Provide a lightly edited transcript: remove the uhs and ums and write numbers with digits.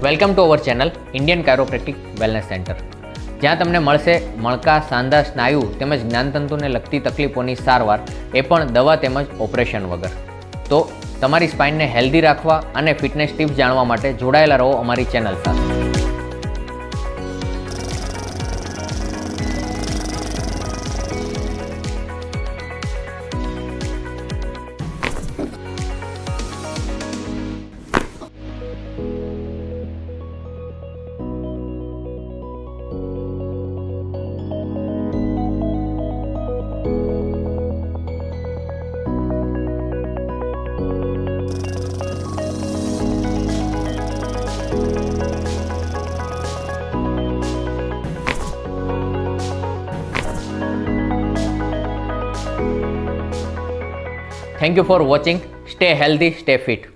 Welcome to our channel Indian chiropractic wellness centre, જ્યાં તમને મળશે મણકા, સાંધા, સ્નાયુ તેમજ જ્ઞાનતંતુને લગતી તકલીફોની સારવાર, એ પણ દવા તેમજ ઓપરેશન વગર. તો તમારી સ્પાઇનને હેલ્ધી રાખવા અને ફિટનેસ ટિપ્સ જાણવા માટે જોડાયેલા રહો અમારી ચેનલ સાથે. Thank you for watching. Stay healthy, stay fit.